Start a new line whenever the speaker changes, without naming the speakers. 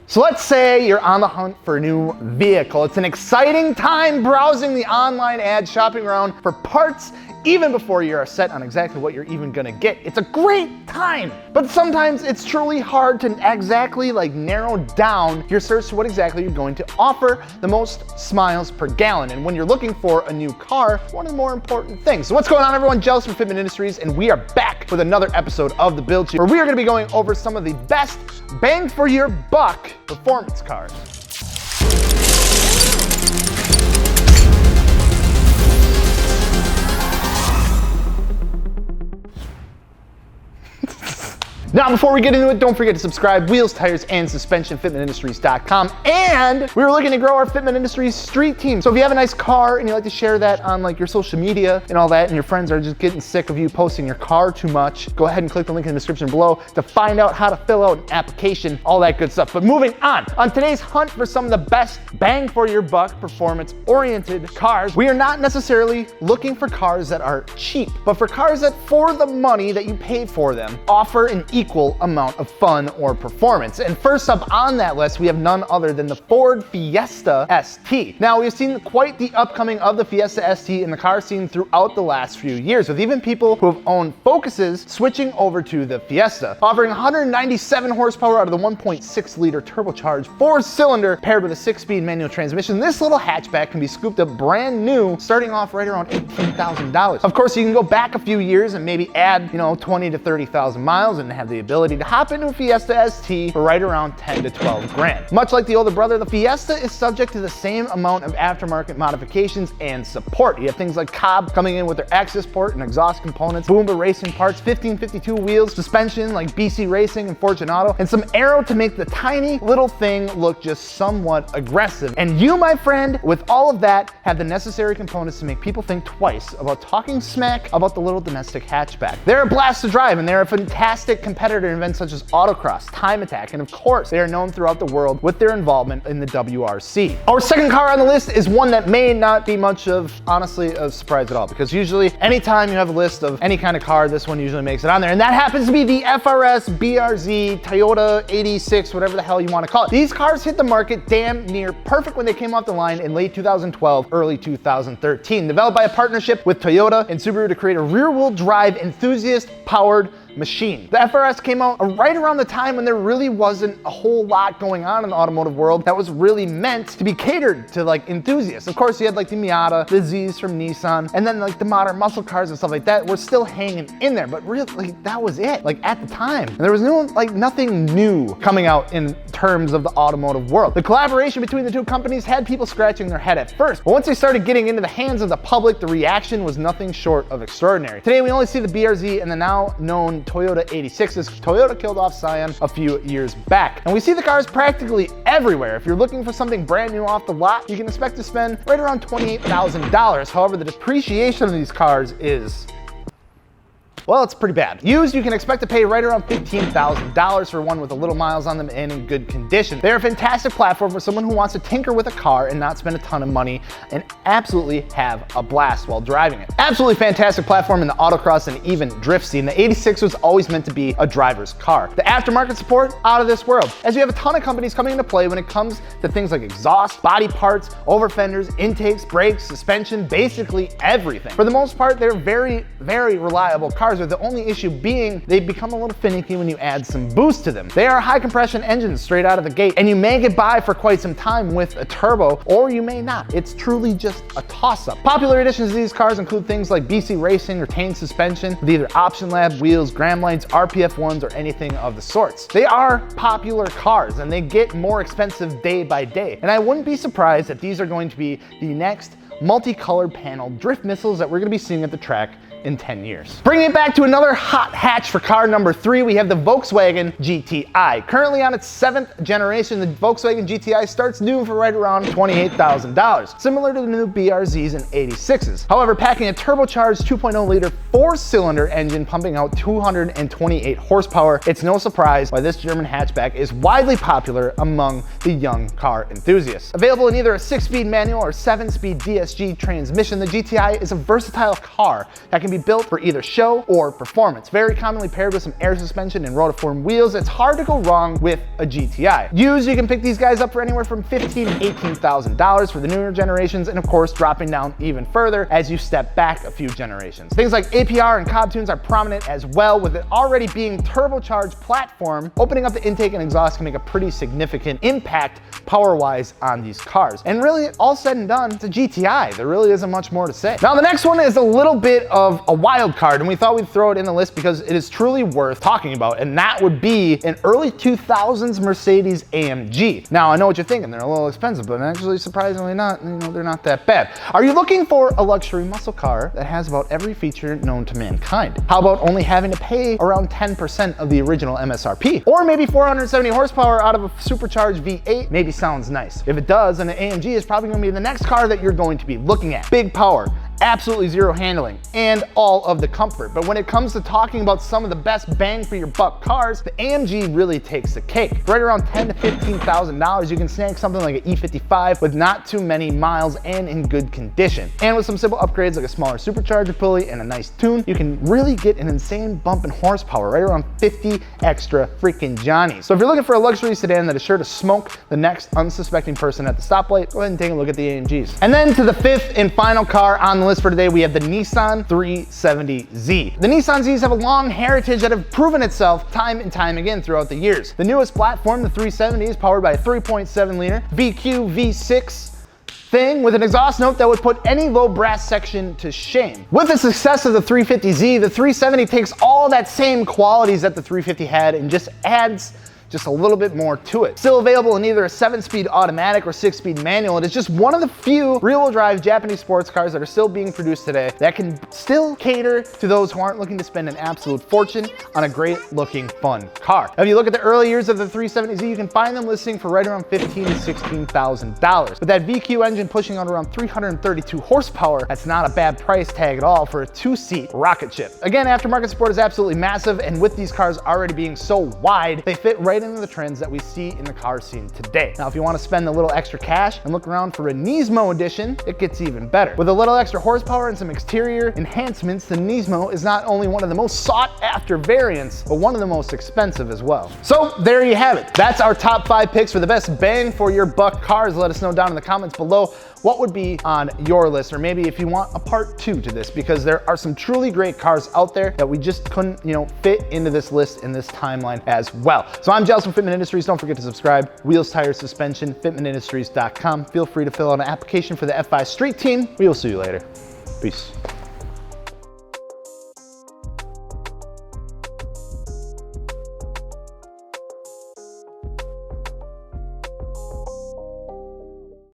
So let's say you're on the hunt for a new vehicle. It's an exciting time browsing the online ad, shopping around for parts even before you're set on exactly what you're even gonna get. It's a great time, but sometimes it's truly hard to exactly narrow down your search to what exactly you're going to offer the most miles per gallon. And when you're looking for a new car, one of the more important things. So what's going on, everyone? Jealous from Fitment Industries, and we are back with another episode of The Build Sheet, where we are gonna be going over some of the best bang for your buck performance cars. Now, before we get into it, don't forget to subscribe, wheels, tires, and suspension, fitmentindustries.com. And we were looking to grow our Fitment Industries street team. So if you have a nice car and you like to share that on your social media and all that, and your friends are just getting sick of you posting your car too much, go ahead and click the link in the description below to find out how to fill out an application, all that good stuff. But moving on today's hunt for some of the best bang for your buck performance-oriented cars, we are not necessarily looking for cars that are cheap, but for cars that, for the money that you pay for them, offer an equal amount of fun or performance. And first up on that list, we have none other than the Ford Fiesta ST. Now, we've seen quite the upcoming of the Fiesta ST in the car scene throughout the last few years, with even people who have owned Focuses switching over to the Fiesta, offering 197 horsepower out of the 1.6 liter turbocharged 4-cylinder paired with a 6-speed manual transmission. This little hatchback can be scooped up brand new, starting off right around $18,000. Of course, you can go back a few years and maybe add 20 to 30,000 miles and have the ability to hop into a Fiesta ST for right around 10 to 12 grand. Much like the older brother, the Fiesta is subject to the same amount of aftermarket modifications and support. You have things like Cobb coming in with their access port and exhaust components, Boomba racing parts, 1552 wheels, suspension like BC Racing and Fortunato, and some aero to make the tiny little thing look just somewhat aggressive. And you, my friend, with all of that, have the necessary components to make people think twice about talking smack about the little domestic hatchback. They're a blast to drive, and they're a fantastic competitor in events such as autocross, time attack, and of course, they are known throughout the world with their involvement in the WRC. Our second car on the list is one that may not be much of, honestly, a surprise at all, because usually anytime you have a list of any kind of car, this one usually makes it on there, and that happens to be the FRS BRZ Toyota 86, whatever the hell you want to call it. These cars hit the market damn near perfect when they came off the line in late 2012, early 2013, developed by a partnership with Toyota and Subaru to create a rear-wheel drive enthusiast-powered machine. The FRS came out right around the time when there really wasn't a whole lot going on in the automotive world that was really meant to be catered to enthusiasts. Of course, you had the Miata, the Z's from Nissan, and then the modern muscle cars and stuff like that were still hanging in there, but really that was it, at the time. And there was nothing new coming out in terms of the automotive world. The collaboration between the two companies had people scratching their head at first, but once they started getting into the hands of the public, the reaction was nothing short of extraordinary. Today, we only see the BRZ and the now known Toyota 86s. Toyota killed off Scion a few years back. And we see the cars practically everywhere. If you're looking for something brand new off the lot, you can expect to spend right around $28,000. However, the depreciation of these cars is, well, it's pretty bad. Used, you can expect to pay right around $15,000 for one with a little miles on them and in good condition. They're a fantastic platform for someone who wants to tinker with a car and not spend a ton of money and absolutely have a blast while driving it. Absolutely fantastic platform in the autocross and even drift scene. The 86 was always meant to be a driver's car. The aftermarket support, out of this world, as you have a ton of companies coming into play when it comes to things like exhaust, body parts, over fenders, intakes, brakes, suspension, basically everything. For the most part, they're very, very reliable cars, with the only issue being they become a little finicky when you add some boost to them. They are high compression engines straight out of the gate, and you may get by for quite some time with a turbo, or you may not. It's truly just a toss-up. Popular additions to these cars include things like BC Racing, retained suspension, with either Option Lab wheels, Graham lights, RPF ones, or anything of the sorts. They are popular cars, and they get more expensive day by day. And I wouldn't be surprised that these are going to be the next multicolored panel drift missiles that we're going to be seeing at the track in 10 years. Bringing it back to another hot hatch for car number 3, we have the Volkswagen GTI. Currently on its 7th generation, the Volkswagen GTI starts new for right around $28,000, similar to the new BRZs and 86s. However, packing a turbocharged 2.0 liter 4-cylinder engine pumping out 228 horsepower, it's no surprise why this German hatchback is widely popular among the young car enthusiasts. Available in either a 6-speed manual or 7-speed DSG transmission, the GTI is a versatile car that can be be built for either show or performance. Very commonly paired with some air suspension and rotiform wheels, it's hard to go wrong with a GTI. Used, you can pick these guys up for anywhere from $15,000 to $18,000 for the newer generations, and of course dropping down even further as you step back a few generations. Things like APR and Cobb tunes are prominent as well, with it already being turbocharged platform. Opening up the intake and exhaust can make a pretty significant impact power-wise on these cars. And really, all said and done, it's a GTI. There really isn't much more to say. Now, the next one is a little bit of a wild card, and we thought we'd throw it in the list because it is truly worth talking about, and that would be an early 2000s Mercedes AMG. Now, I know what you're thinking. They're a little expensive, but actually, surprisingly not, they're not that bad. Are you looking for a luxury muscle car that has about every feature known to mankind? How about only having to pay around 10% of the original MSRP? Or maybe 470 horsepower out of a supercharged V8 maybe sounds nice. If it does, then an AMG is probably gonna be the next car that you're going to be looking at. Big power, absolutely zero handling, and all of the comfort. But when it comes to talking about some of the best bang for your buck cars, the AMG really takes the cake. Right around $10,000 to $15,000, you can snag something like an E55 with not too many miles and in good condition. And with some simple upgrades like a smaller supercharger pulley and a nice tune, you can really get an insane bump in horsepower, right around 50 extra freaking Johnnies. So if you're looking for a luxury sedan that is sure to smoke the next unsuspecting person at the stoplight, go ahead and take a look at the AMGs. And then to the fifth and final car on the list for today, we have the Nissan 370Z. The Nissan Zs have a long heritage that have proven itself time and time again throughout the years. The newest platform, the 370, is powered by a 3.7 liter VQ V6 thing with an exhaust note that would put any low brass section to shame. With the success of the 350Z, the 370 takes all that same qualities that the 350 had and just adds just a little bit more to it. Still available in either a 7-speed automatic or 6-speed manual, it is just one of the few rear-wheel drive Japanese sports cars that are still being produced today that can still cater to those who aren't looking to spend an absolute fortune on a great looking fun car. Now, if you look at the early years of the 370Z, you can find them listing for right around $15,000 to $16,000. With that VQ engine pushing out around 332 horsepower, that's not a bad price tag at all for a 2-seat rocket ship. Again, aftermarket support is absolutely massive, and with these cars already being so wide, they fit right into the trends that we see in the car scene today. Now, if you want to spend a little extra cash and look around for a Nismo edition, it gets even better. With a little extra horsepower and some exterior enhancements, the Nismo is not only one of the most sought after variants, but one of the most expensive as well. So there you have it. That's our top 5 picks for the best bang for your buck cars. Let us know down in the comments below what would be on your list, or maybe if you want a part 2 to this, because there are some truly great cars out there that we just couldn't, fit into this list in this timeline as well. So I'm Giles from Fitment Industries. Don't forget to subscribe. Wheels, tires, suspension, fitmentindustries.com. Feel free to fill out an application for the F5 Street Team. We will see you later. Peace.